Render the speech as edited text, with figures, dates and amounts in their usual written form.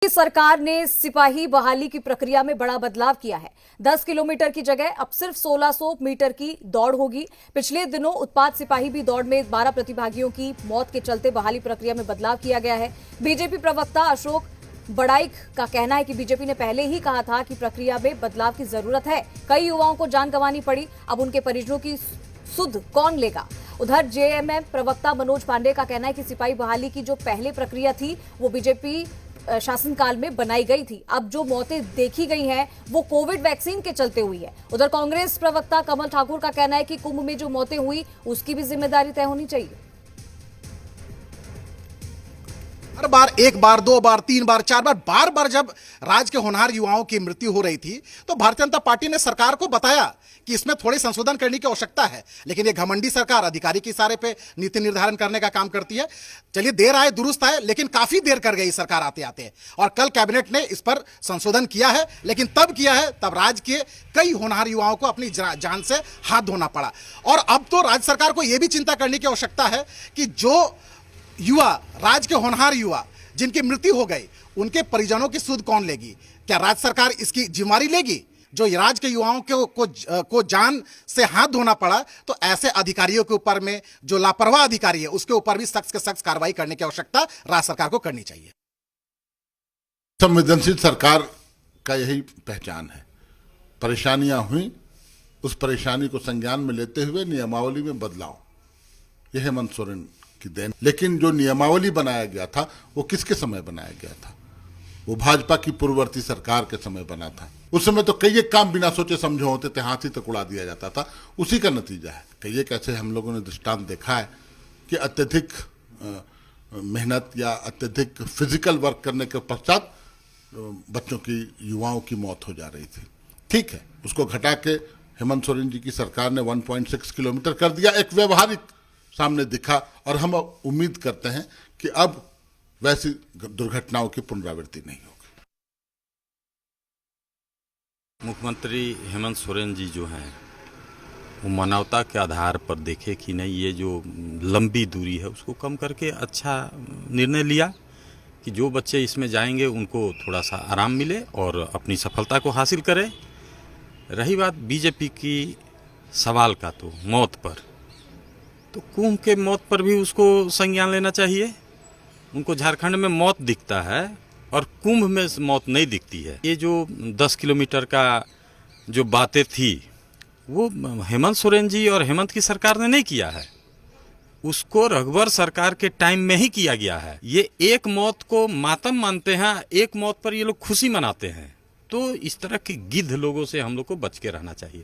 सरकार ने सिपाही बहाली की प्रक्रिया में बड़ा बदलाव किया है। 10 किलोमीटर की जगह अब सिर्फ 1600 मीटर की दौड़ होगी। पिछले दिनों उत्पाद सिपाही भी दौड़ में 12 प्रतिभागियों की मौत के चलते बहाली प्रक्रिया में बदलाव किया गया है। बीजेपी प्रवक्ता अशोक बड़ाइक का कहना है कि बीजेपी ने पहले ही कहा था कि प्रक्रिया में बदलाव की जरूरत है। कई युवाओं को जान गंवानी पड़ी, अब उनके परिजनों की सुध कौन लेगा। उधर जेएमएम प्रवक्ता मनोज पांडे का कहना है कि सिपाही बहाली की जो पहले प्रक्रिया थी वो बीजेपी शासनकाल में बनाई गई थी। अब जो मौतें देखी गई हैं वो कोविड वैक्सीन के चलते हुई है। उधर कांग्रेस प्रवक्ता कमल ठाकुर का कहना है कि कुंभ में जो मौतें हुई उसकी भी जिम्मेदारी तय होनी चाहिए। हर बार, एक बार, दो बार, तीन बार, चार बार बार जब राज्य के होनहार युवाओं की मृत्यु हो रही थी तो भारतीय जनता पार्टी ने सरकार को बताया कि इसमें थोड़े संशोधन करने की आवश्यकता है। लेकिन ये घमंडी सरकार अधिकारी के इशारे पे नीति निर्धारण करने का काम करती है। चलिए, देर आए दुरुस्त आए, लेकिन काफी देर कर गई सरकार आते आते। और कल कैबिनेट ने इस पर संशोधन किया है, लेकिन तब किया है तब राज्य के कई होनहार युवाओं को अपनी जान से हाथ धोना पड़ा। और अब तो राज्य सरकार को यह भी चिंता करने की आवश्यकता है कि जो युवा, राज्य के होनहार युवा जिनकी मृत्यु हो गई, उनके परिजनों की सुध कौन लेगी। क्या राज्य सरकार इसकी जिम्मेदारी लेगी? जो राज्य के युवाओं को जान से हाथ धोना पड़ा, तो ऐसे अधिकारियों के ऊपर में जो लापरवाह अधिकारी है उसके ऊपर भी सख्त से सख्त कार्रवाई करने की आवश्यकता राज्य सरकार को करनी चाहिए। संवेदनशील सरकार का यही पहचान है। परेशानियां हुई, उस परेशानी को संज्ञान में लेते हुए नियमावली में बदलाव, यह हेमंत सोरेन की देन। लेकिन जो नियमावली बनाया गया था वो किसके समय बनाया गया था? वो भाजपा की पूर्ववर्ती सरकार के समय बना था। उस समय तो कई एक काम बिना सोचे समझे होते थे, हाथ ही तक उड़ा दिया जाता था। उसी का नतीजा है। कई एक ऐसे हम लोगों ने दृष्टांत देखा है कि अत्यधिक मेहनत या अत्यधिक फिजिकल वर्क करने के पश्चात बच्चों की, युवाओं की मौत हो जा रही थी। ठीक है, उसको घटा के हेमंत सोरेन जी की सरकार ने 1.6 किलोमीटर कर दिया। एक व्यवहारिक सामने दिखा और हम उम्मीद करते हैं कि अब वैसी दुर्घटनाओं की पुनरावृत्ति नहीं होगी। मुख्यमंत्री हेमंत सोरेन जी जो हैं वो मानवता के आधार पर देखे कि नहीं, ये जो लंबी दूरी है उसको कम करके अच्छा निर्णय लिया कि जो बच्चे इसमें जाएंगे उनको थोड़ा सा आराम मिले और अपनी सफलता को हासिल करें। रही बात बीजेपी की सवाल का, तो मौत पर, तो कुंभ के मौत पर भी उसको संज्ञान लेना चाहिए। उनको झारखंड में मौत दिखता है और कुंभ में मौत नहीं दिखती है। ये जो 10 किलोमीटर का जो बातें थी वो हेमंत सोरेन जी और हेमंत की सरकार ने नहीं किया है, उसको रघुवर सरकार के टाइम में ही किया गया है। ये एक मौत को मातम मानते हैं, एक मौत पर ये लोग खुशी मनाते हैं। तो इस तरह के गिद्ध लोगों से हम लोग को बच के रहना चाहिए।